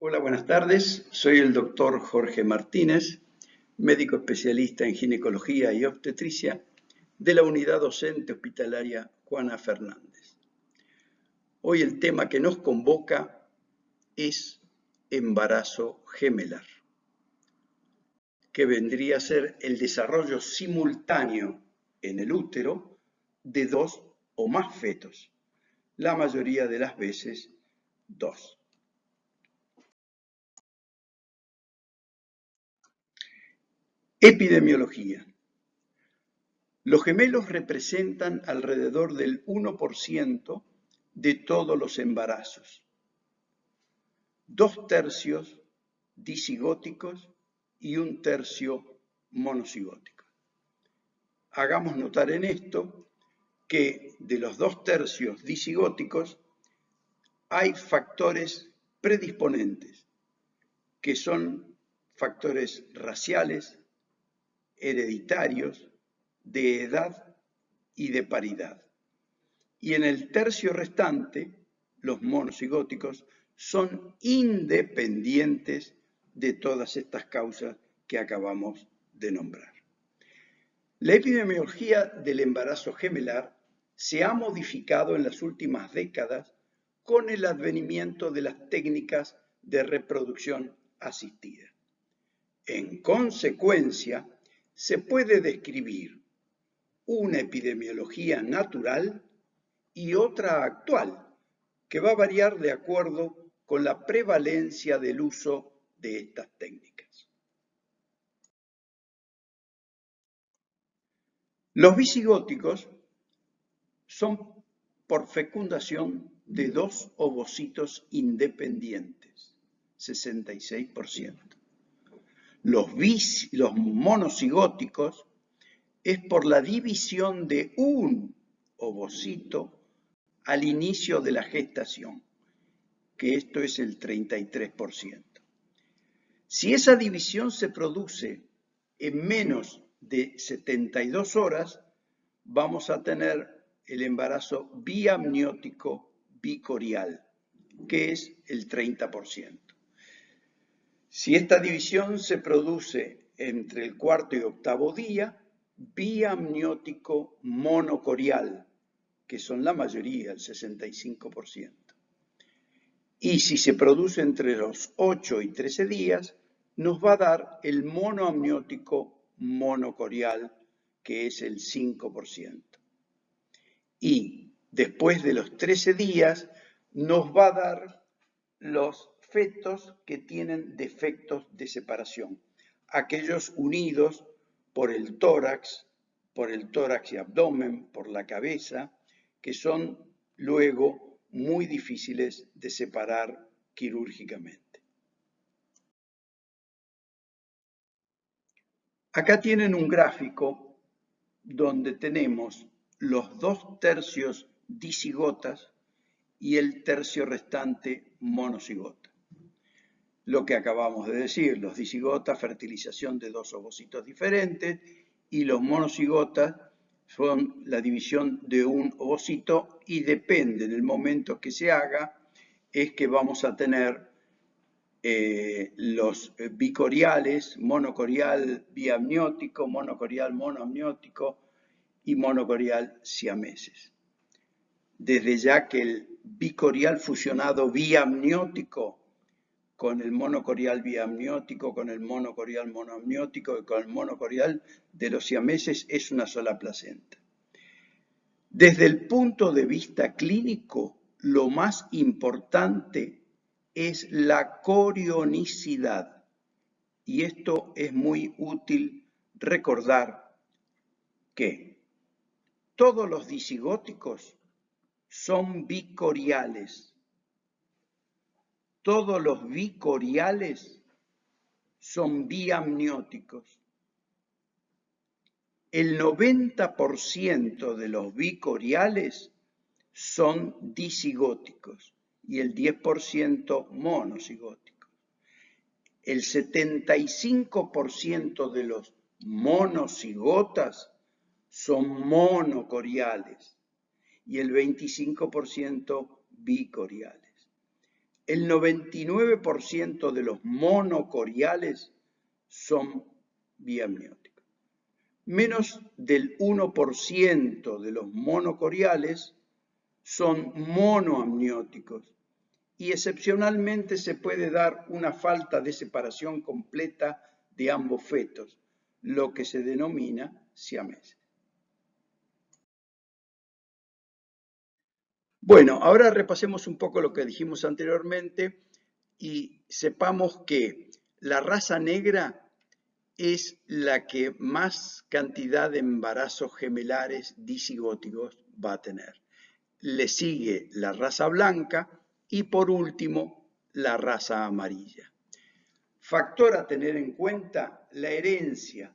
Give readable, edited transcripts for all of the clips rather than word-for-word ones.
Hola, buenas tardes. Soy el doctor Jorge Martínez, médico especialista en ginecología y obstetricia de la unidad docente hospitalaria Juana Fernández. Hoy el tema que nos convoca es embarazo gemelar, que vendría a ser el desarrollo simultáneo en el útero de dos o más fetos, la mayoría de las veces dos. Epidemiología. Los gemelos representan alrededor del 1% de todos los embarazos, 2/3 disigóticos y 1/3 monocigóticos. Hagamos notar en esto que de los 2/3 disigóticos hay factores predisponentes, que son factores raciales, hereditarios, de edad y de paridad. Y en el tercio restante, los monocigóticos son independientes de todas estas causas que acabamos de nombrar. La epidemiología del embarazo gemelar se ha modificado en las últimas décadas con el advenimiento de las técnicas de reproducción asistida. En consecuencia, se puede describir una epidemiología natural y otra actual, que va a variar de acuerdo con la prevalencia del uso de estas técnicas. Los visigóticos son por fecundación de dos ovocitos independientes, 66%. Los monocigóticos es por la división de un ovocito al inicio de la gestación, que esto es el 33%. Si esa división se produce en menos de 72 horas, vamos a tener el embarazo biamniótico bicorial, que es el 30%. Si esta división se produce entre el cuarto y octavo día, biamniótico monocorial, que son la mayoría, el 65%. Y si se produce entre los 8 y 13 días, nos va a dar el monoamniótico monocorial, que es el 5%. Y después de los 13 días, nos va a dar los fetos que tienen defectos de separación, aquellos unidos por el tórax y abdomen, por la cabeza, que son luego muy difíciles de separar quirúrgicamente. Acá tienen un gráfico donde tenemos los 2/3 disigotas y el tercio restante monocigota. Lo que acabamos de decir, los disigotas, fertilización de dos ovocitos diferentes, y los monocigotas son la división de un ovocito, y depende del momento que se haga, es que vamos a tener los bicoriales, monocorial biamniótico, monocorial monoamniótico y monocorial siameses. Desde ya que el bicorial fusionado biamniótico con el monocorial biamniótico, con el monocorial monoamniótico y con el monocorial de los siameses es una sola placenta. Desde el punto de vista clínico, lo más importante es la corionicidad. Y esto es muy útil recordar que todos los disigóticos son bicoriales. Todos los bicoriales son biamnióticos. El 90% de los bicoriales son disigóticos y el 10% monocigóticos. El 75% de los monocigotas son monocoriales y el 25% bicoriales. El 99% de los monocoriales son biamnióticos. Menos del 1% de los monocoriales son monoamnióticos y excepcionalmente se puede dar una falta de separación completa de ambos fetos, lo que se denomina siameses. Bueno, ahora repasemos un poco lo que dijimos anteriormente y sepamos que la raza negra es la que más cantidad de embarazos gemelares disigóticos va a tener. Le sigue la raza blanca y por último la raza amarilla. Factor a tener en cuenta, la herencia,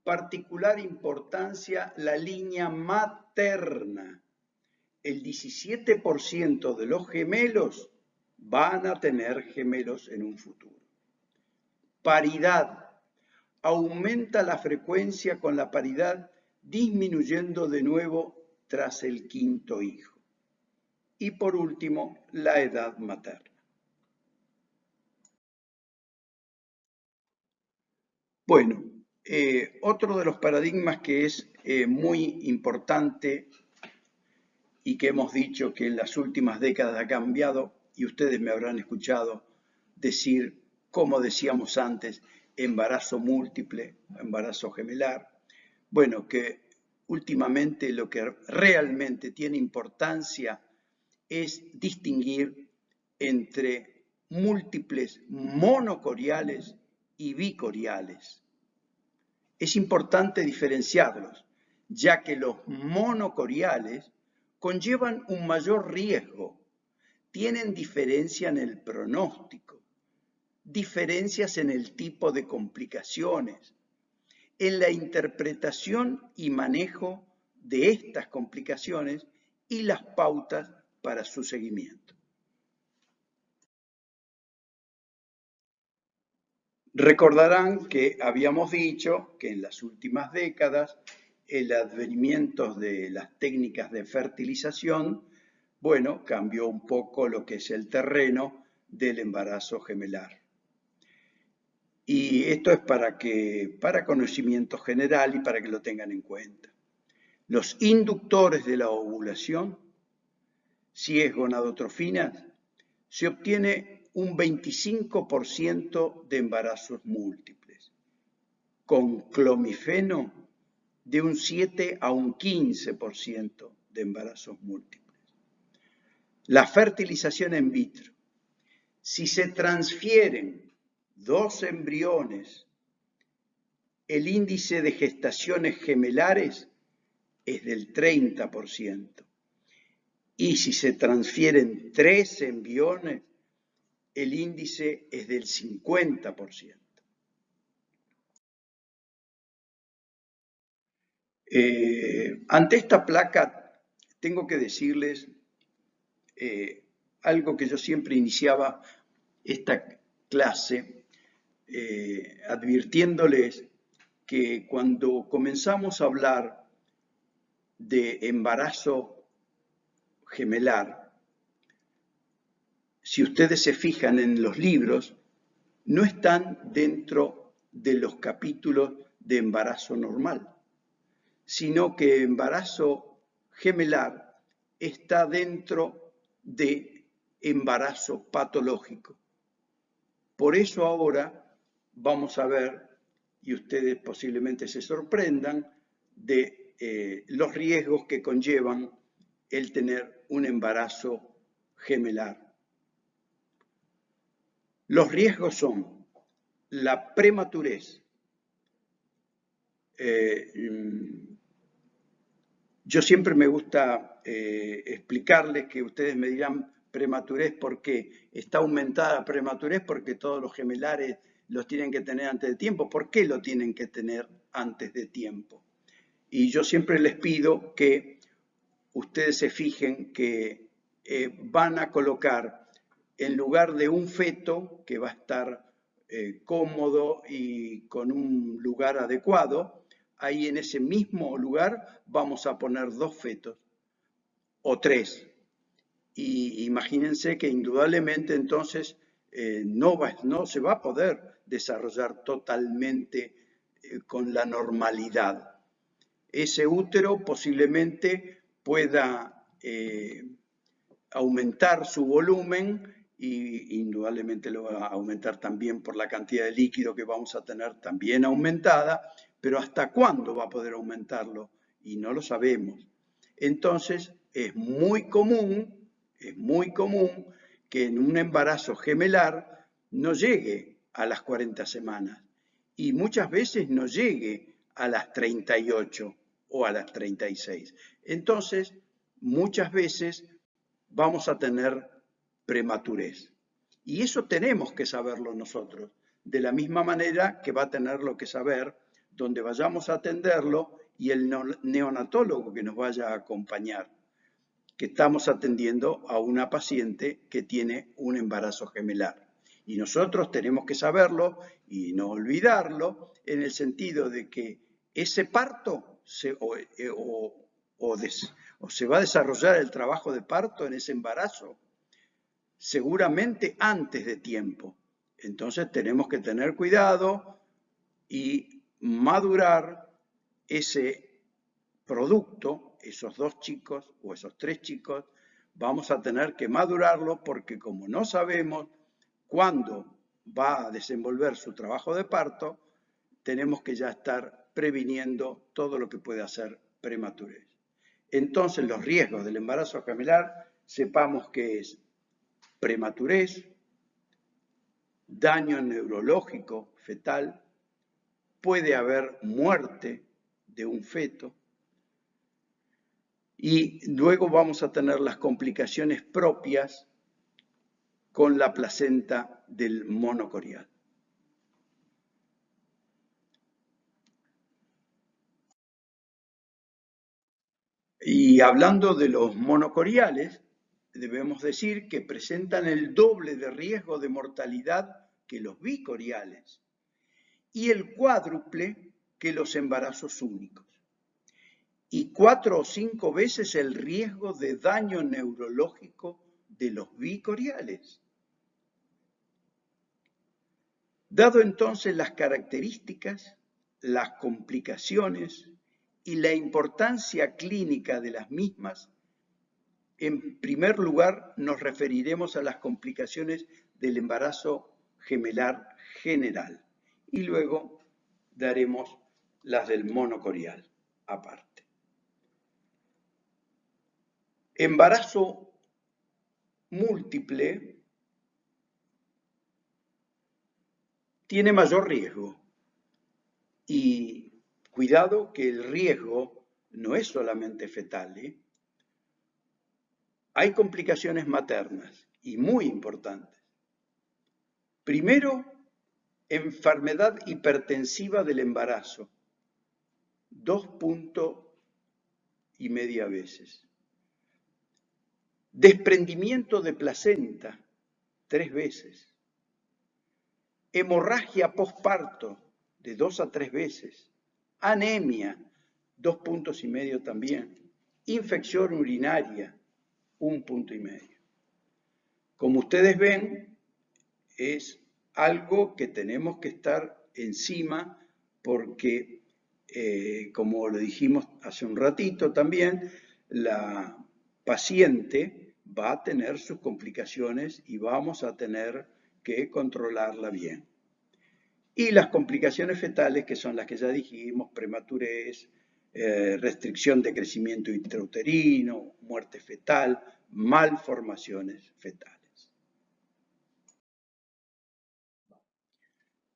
particular importancia la línea materna. El 17% de los gemelos van a tener gemelos en un futuro. Paridad. Aumenta la frecuencia con la paridad, disminuyendo de nuevo tras el quinto hijo. Y por último, la edad materna. Bueno, otro de los paradigmas que es muy importante y que hemos dicho que en las últimas décadas ha cambiado, y ustedes me habrán escuchado decir, como decíamos antes, embarazo múltiple, embarazo gemelar. Bueno, que últimamente lo que realmente tiene importancia es distinguir entre múltiples monocoriales y bicoriales. Es importante diferenciarlos, ya que los monocoriales conllevan un mayor riesgo, tienen diferencia en el pronóstico, diferencias en el tipo de complicaciones, en la interpretación y manejo de estas complicaciones y las pautas para su seguimiento. Recordarán que habíamos dicho que en las últimas décadas el advenimiento de las técnicas de fertilización, bueno, cambió un poco lo que es el terreno del embarazo gemelar. Y esto es para conocimiento general y para que lo tengan en cuenta. Los inductores de la ovulación, si es gonadotrofina, se obtiene un 25% de embarazos múltiples, con clomifeno de un 7 a un 15% de embarazos múltiples. La fertilización in vitro, si se transfieren 2 embriones, el índice de gestaciones gemelares es del 30%. Y si se transfieren 3 embriones, el índice es del 50%. Ante esta placa, tengo que decirles algo que yo siempre iniciaba esta clase, advirtiéndoles que cuando comenzamos a hablar de embarazo gemelar, si ustedes se fijan en los libros, no están dentro de los capítulos de embarazo normal, sino que embarazo gemelar está dentro de embarazo patológico. Por eso ahora vamos a ver, y ustedes posiblemente se sorprendan, de los riesgos que conllevan el tener un embarazo gemelar. Los riesgos son la prematurez. Yo siempre me gusta explicarles que ustedes me dirán prematurez porque está aumentada la prematurez porque todos los gemelares los tienen que tener antes de tiempo. ¿Por qué lo tienen que tener antes de tiempo? Y yo siempre les pido que ustedes se fijen que van a colocar en lugar de un feto que va a estar cómodo y con un lugar adecuado, ahí en ese mismo lugar vamos a poner 2 fetos o 3. Y imagínense que indudablemente entonces no se va a poder desarrollar totalmente con la normalidad. Ese útero posiblemente pueda aumentar su volumen y indudablemente lo va a aumentar también por la cantidad de líquido que vamos a tener también aumentada, pero ¿hasta cuándo va a poder aumentarlo? Y no lo sabemos. Entonces es muy común que en un embarazo gemelar no llegue a las 40 semanas y muchas veces no llegue a las 38 o a las 36. Entonces, muchas veces vamos a tener prematurez. Y eso tenemos que saberlo nosotros, de la misma manera que va a tenerlo que saber donde vayamos a atenderlo y el neonatólogo que nos vaya a acompañar, que estamos atendiendo a una paciente que tiene un embarazo gemelar. Y nosotros tenemos que saberlo y no olvidarlo en el sentido de que ese parto se va a desarrollar el trabajo de parto en ese embarazo, seguramente antes de tiempo. Entonces tenemos que tener cuidado y madurar ese producto, esos 2 chicos o esos 3 chicos, vamos a tener que madurarlo porque como no sabemos cuándo va a desenvolver su trabajo de parto, tenemos que ya estar previniendo todo lo que puede hacer prematurez. Entonces, los riesgos del embarazo gemelar, sepamos que es prematurez, daño neurológico fetal, puede haber muerte de un feto y luego vamos a tener las complicaciones propias con la placenta del monocorial. Y hablando de los monocoriales, debemos decir que presentan el doble de riesgo de mortalidad que los bicoriales y el cuádruple que los embarazos únicos, y 4 o 5 veces el riesgo de daño neurológico de los bicoriales. Dado entonces las características, las complicaciones y la importancia clínica de las mismas, en primer lugar nos referiremos a las complicaciones del embarazo gemelar general y luego daremos las del monocorial aparte. Embarazo múltiple tiene mayor riesgo y cuidado que el riesgo no es solamente fetal, Hay complicaciones maternas y muy importantes. Primero, enfermedad hipertensiva del embarazo, 2,5 veces. Desprendimiento de placenta, 3 veces. Hemorragia postparto, de 2 a 3 veces. Anemia, 2,5 puntos también. Infección urinaria, 1,5 puntos. Como ustedes ven, es algo que tenemos que estar encima porque, como lo dijimos hace un ratito también, la paciente va a tener sus complicaciones y vamos a tener que controlarla bien. Y las complicaciones fetales, que son las que ya dijimos, prematurez, restricción de crecimiento intrauterino, muerte fetal, malformaciones fetales.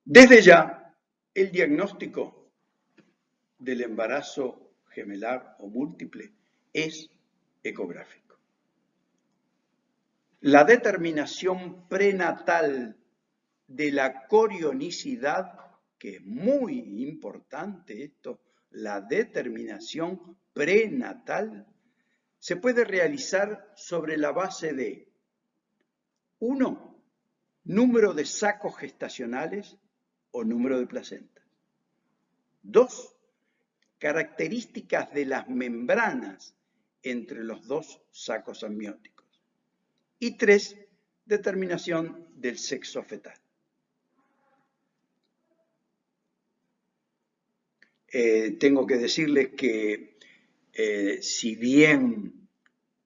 Desde ya, el diagnóstico del embarazo gemelar o múltiple es ecográfico. La determinación prenatal de la corionicidad, que es muy importante esto, la determinación prenatal, se puede realizar sobre la base de 1. Número de sacos gestacionales o número de placentas. 2. Características de las membranas entre los 2 sacos amnióticos. Y 3, determinación del sexo fetal. Tengo que decirles que si bien,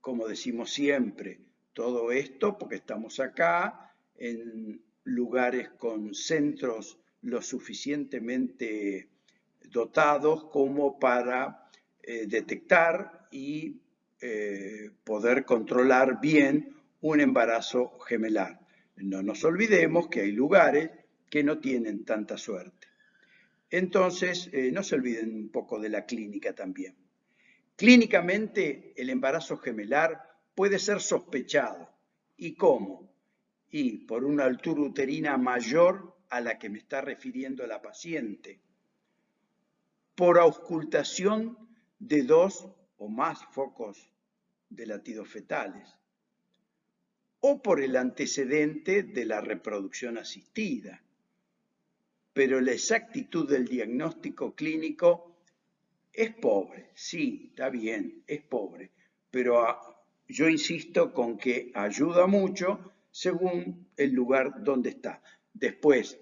como decimos siempre, todo esto, porque estamos acá en lugares con centros lo suficientemente dotados como para detectar y poder controlar bien un embarazo gemelar. No nos olvidemos que hay lugares que no tienen tanta suerte. Entonces, no se olviden un poco de la clínica también. Clínicamente, el embarazo gemelar puede ser sospechado. ¿Y cómo? Y por una altura uterina mayor a la que me está refiriendo la paciente, por auscultación de 2 o más focos de latidos fetales, o por el antecedente de la reproducción asistida. Pero la exactitud del diagnóstico clínico es pobre, sí, está bien, es pobre, pero yo insisto con que ayuda mucho según el lugar donde está. Después,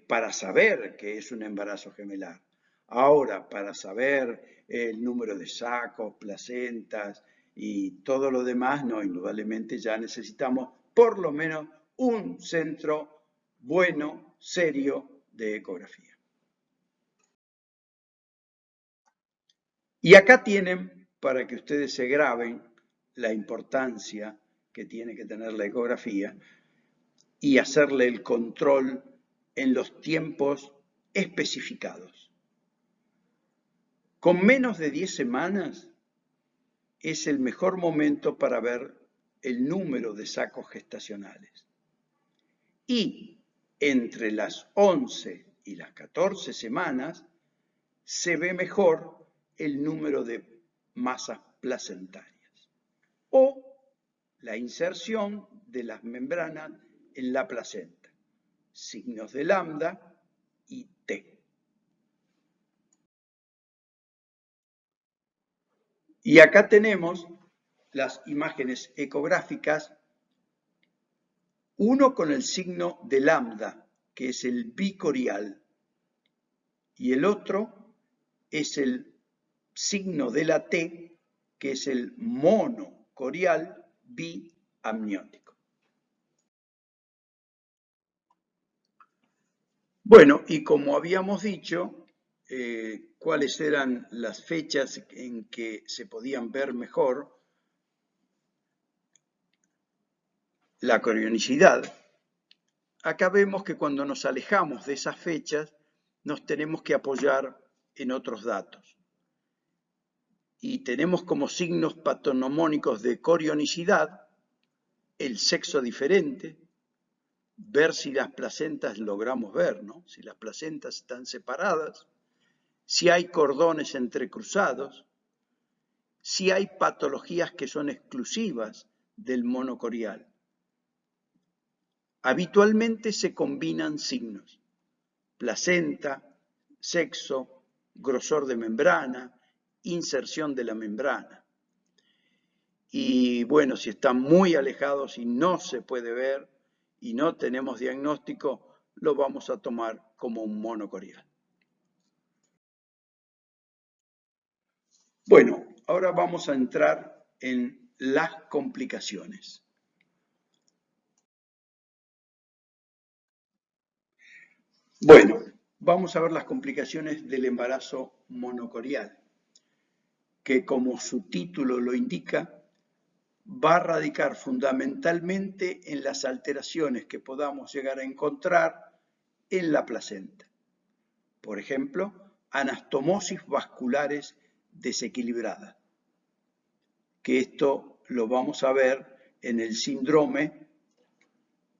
para saber que es un embarazo gemelar. Ahora, para saber el número de sacos, placentas y todo lo demás, no, indudablemente ya necesitamos por lo menos un centro bueno, serio de ecografía. Y acá tienen, para que ustedes se graben, la importancia que tiene que tener la ecografía y hacerle el control en los tiempos especificados. Con menos de 10 semanas es el mejor momento para ver el número de sacos gestacionales. Y entre las 11 y las 14 semanas se ve mejor el número de masas placentarias o la inserción de las membranas en la placenta, signos de lambda y T. Y acá tenemos las imágenes ecográficas, uno con el signo de lambda, que es el bicorial, y el otro es el signo de la T, que es el monocorial biamniótico. Bueno, y como habíamos dicho, cuáles eran las fechas en que se podían ver mejor la corionicidad. Acá vemos que cuando nos alejamos de esas fechas, nos tenemos que apoyar en otros datos. Y tenemos como signos patonomónicos de corionicidad el sexo diferente, ver si las placentas logramos ver, ¿no? Si las placentas están separadas, si hay cordones entrecruzados, si hay patologías que son exclusivas del monocorial. Habitualmente se combinan signos: placenta, sexo, grosor de membrana, inserción de la membrana. Y bueno, si están muy alejados y no se puede ver y no tenemos diagnóstico, lo vamos a tomar como un monocorial. Bueno, ahora vamos a entrar en las complicaciones. Bueno, vamos a ver las complicaciones del embarazo monocorial, que como su título lo indica, va a radicar fundamentalmente en las alteraciones que podamos llegar a encontrar en la placenta. Por ejemplo, anastomosis vasculares desequilibradas, que esto lo vamos a ver en el síndrome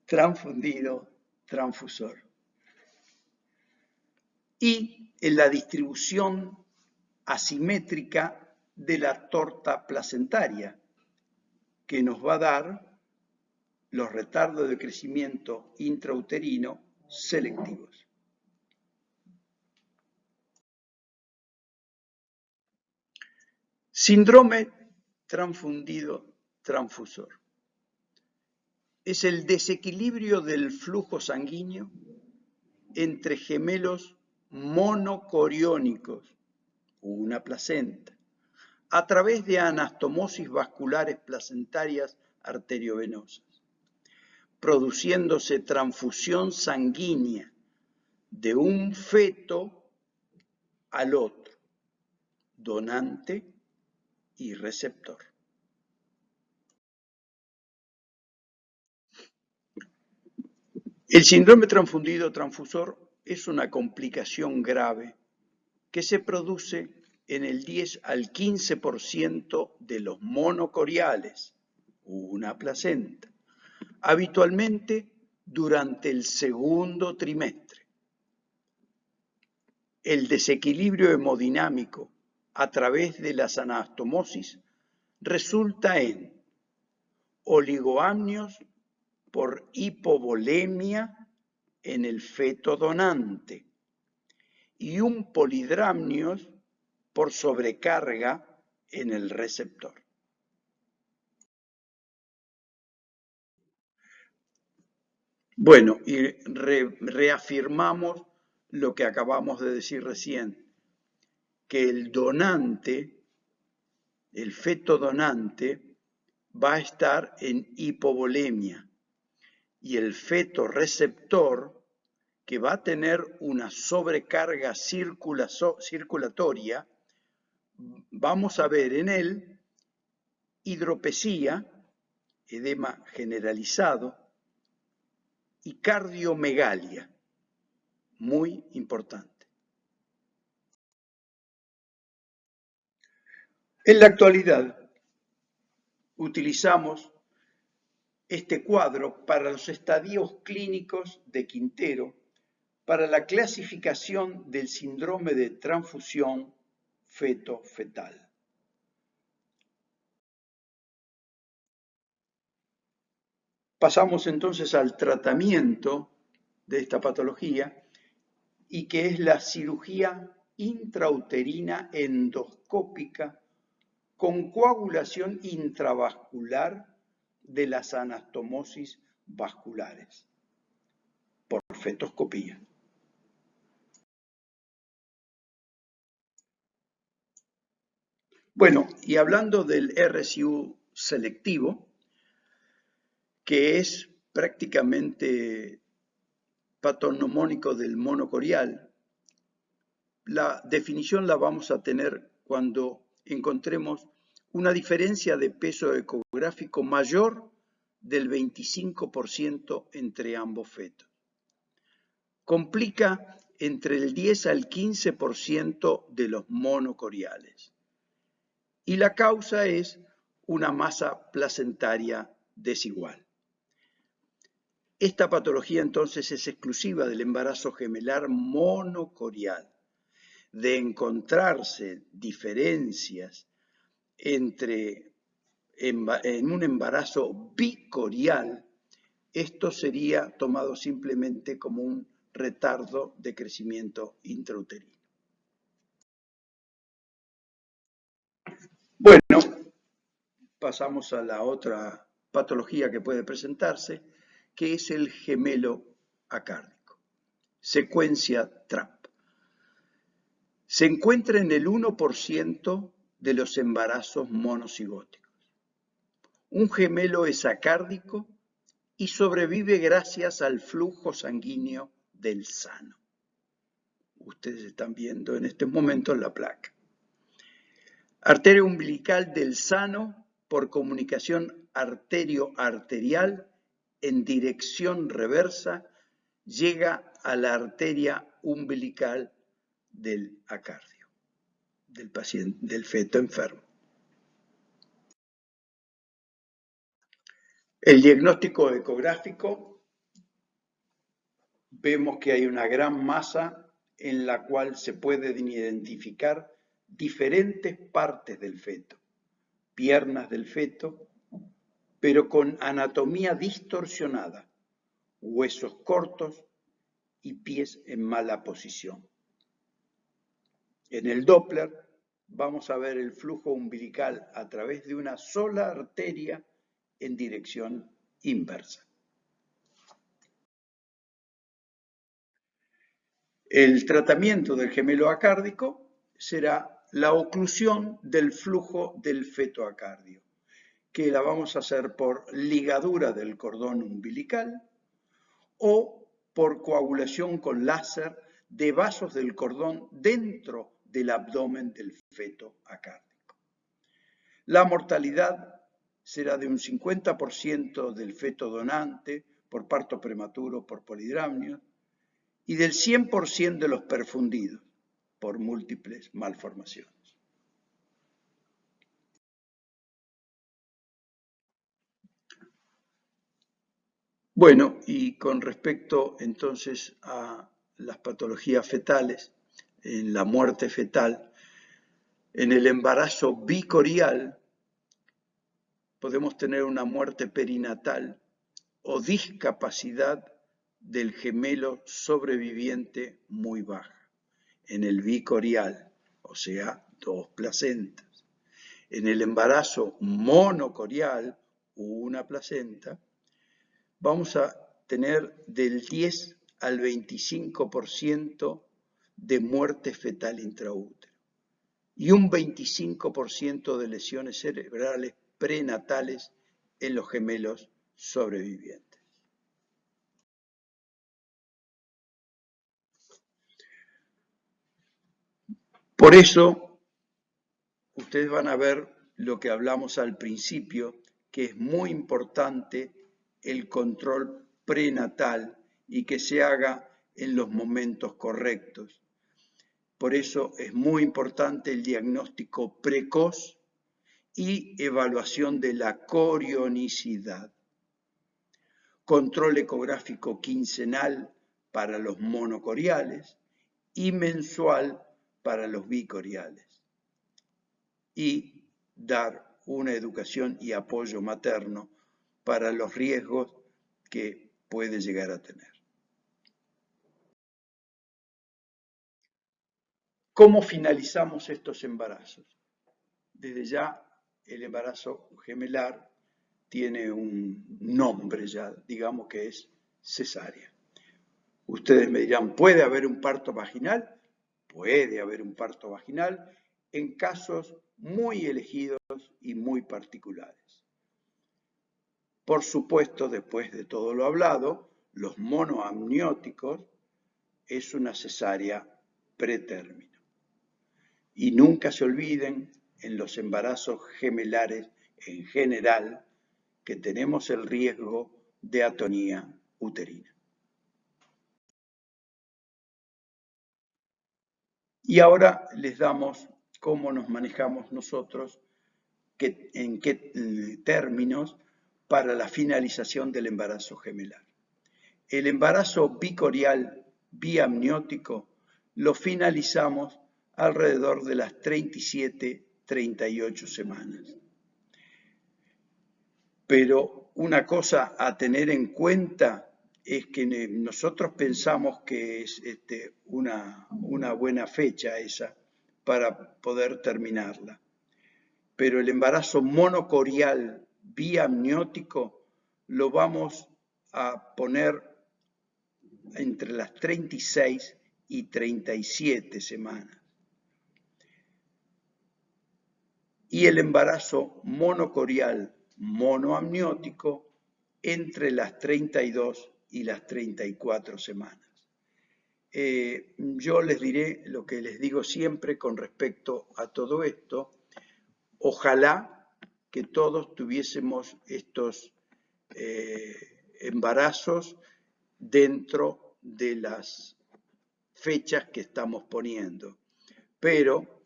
transfundido transfusor. Y en la distribución asimétrica de la torta placentaria, que nos va a dar los retardos de crecimiento intrauterino selectivos. Síndrome transfundido transfusor. es el desequilibrio del flujo sanguíneo entre gemelos monocoriónicos, una placenta, a través de anastomosis vasculares placentarias arteriovenosas, produciéndose transfusión sanguínea de un feto al otro, donante y receptor. El síndrome transfundido-transfusor es una complicación grave que se produce en el 10 al 15% de los monocoriales, una placenta, habitualmente durante el segundo trimestre. El desequilibrio hemodinámico a través de las anastomosis resulta en oligoamnios por hipovolemia en el feto donante y un polidramnios por sobrecarga en el receptor. Bueno, y reafirmamos lo que acabamos de decir recién, que el donante, el feto donante, va a estar en hipovolemia y el feto receptor, que va a tener una sobrecarga circulatoria, vamos a ver en él hidropesía, edema generalizado y cardiomegalia, muy importante. En la actualidad utilizamos este cuadro para los estadios clínicos de Quintero para la clasificación del síndrome de transfusión feto-fetal. Pasamos entonces al tratamiento de esta patología y que es la cirugía intrauterina endoscópica con coagulación intravascular de las anastomosis vasculares por fetoscopía. Bueno, y hablando del RCU selectivo, que es prácticamente patognomónico del monocorial, la definición la vamos a tener cuando encontremos una diferencia de peso ecográfico mayor del 25% entre ambos fetos. Complica entre el 10 al 15% de los monocoriales. Y la causa es una masa placentaria desigual. Esta patología entonces es exclusiva del embarazo gemelar monocorial. De encontrarse diferencias en un embarazo bicorial, esto sería tomado simplemente como un retardo de crecimiento intrauterino. Bueno, pasamos a la otra patología que puede presentarse, que es el gemelo acárdico, secuencia TRAP. Se encuentra en el 1% de los embarazos monocigóticos. Un gemelo es acárdico y sobrevive gracias al flujo sanguíneo del sano. Ustedes están viendo en este momento la placa. Arteria umbilical del sano por comunicación arterio-arterial en dirección reversa llega a la arteria umbilical del acardio, del paciente, del feto enfermo. El diagnóstico ecográfico, vemos que hay una gran masa en la cual se pueden identificar diferentes partes del feto, piernas del feto, pero con anatomía distorsionada, huesos cortos y pies en mala posición. En el Doppler vamos a ver el flujo umbilical a través de una sola arteria en dirección inversa. El tratamiento del gemelo acárdico será la oclusión del flujo del feto acardio, que la vamos a hacer por ligadura del cordón umbilical o por coagulación con láser de vasos del cordón dentro del abdomen del feto acárdico. La mortalidad será de un 50% del feto donante por parto prematuro por polidramnios y del 100% de los perfundidos por múltiples malformaciones. Bueno, y con respecto entonces a las patologías fetales, en la muerte fetal, en el embarazo bicorial podemos tener una muerte perinatal o discapacidad del gemelo sobreviviente muy baja. En el bicorial, o sea, 2 placentas. En el embarazo monocorial, una placenta, vamos a tener del 10 al 25% de muerte fetal intraútero y un 25% de lesiones cerebrales prenatales en los gemelos sobrevivientes. Por eso, ustedes van a ver lo que hablamos al principio, que es muy importante el control prenatal y que se haga en los momentos correctos. Por eso es muy importante el diagnóstico precoz y evaluación de la corionicidad. Control ecográfico quincenal para los monocoriales y mensual para los bicoriales. Y dar una educación y apoyo materno para los riesgos que puede llegar a tener. ¿Cómo finalizamos estos embarazos? Desde ya el embarazo gemelar tiene un nombre ya, digamos que es cesárea. Ustedes me dirán, ¿puede haber un parto vaginal? Puede haber un parto vaginal en casos muy elegidos y muy particulares. Por supuesto, después de todo lo hablado, los monoamnióticos es una cesárea pretérmino. Y nunca se olviden, en los embarazos gemelares en general, que tenemos el riesgo de atonía uterina. Y ahora les damos cómo nos manejamos nosotros, en qué términos para la finalización del embarazo gemelar. El embarazo bicorial biamniótico lo finalizamos alrededor de las 37-38 semanas. Pero una cosa a tener en cuenta es que nosotros pensamos que es una buena fecha esa para poder terminarla. Pero el embarazo monocorial biamniótico lo vamos a poner entre las 36 y 37 semanas. Y el embarazo monocorial monoamniótico entre las 32 y las 34 semanas. Yo les diré lo que les digo siempre con respecto a todo esto. Ojalá que todos tuviésemos estos embarazos dentro de las fechas que estamos poniendo. Pero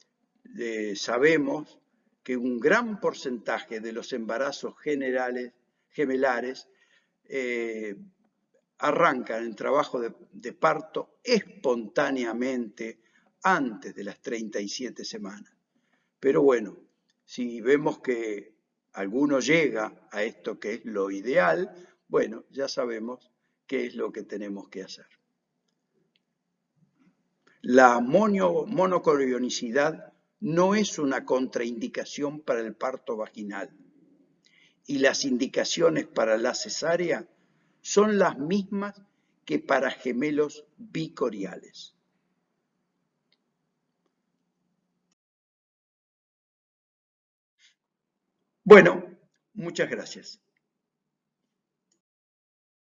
sabemos que un gran porcentaje de los embarazos gemelares arrancan el trabajo de parto espontáneamente antes de las 37 semanas. Pero bueno, si vemos que alguno llega a esto que es lo ideal, bueno, ya sabemos qué es lo que tenemos que hacer. La monocorionicidad no es una contraindicación para el parto vaginal y las indicaciones para la cesárea son las mismas que para gemelos bicoriales. Bueno, muchas gracias.